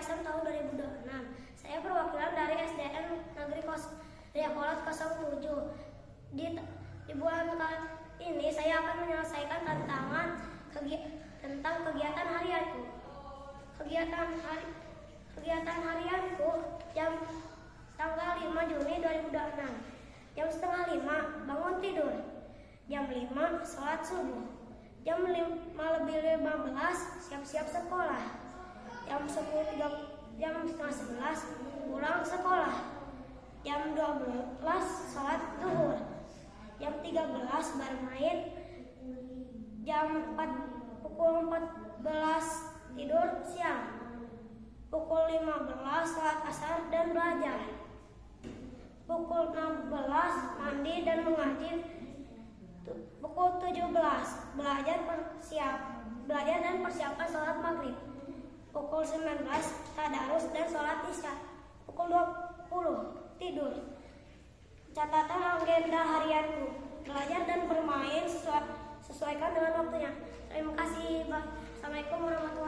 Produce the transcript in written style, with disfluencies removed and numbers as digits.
Islam tahun 2006. Saya perwakilan dari SDN Negeri Riakolot 07. Di bulan ini saya akan menyelesaikan tantangan tentang kegiatan harianku. Kegiatan harianku tanggal 5 Juni 2006. Jam setengah 5 bangun tidur. Jam 5 sholat subuh. Jam 5:15 siap-siap sekolah. Jam setengah 11 pulang sekolah. Jam 12 sholat zuhur. Jam 13 bermain. Pukul 14 tidur siang. Pukul 15 sholat asar dan belajar. Pukul 16 mandi dan mengaji. Pukul 17 belajar dan persiapan sholat maghrib. Pukul 19 tadarus dan sholat isya. Pukul 20 tidur. Catatan agenda harianku: belajar dan bermain sesuaikan dengan waktunya. Terima kasih. Assalamualaikum warahmatullahi wabarakatuh.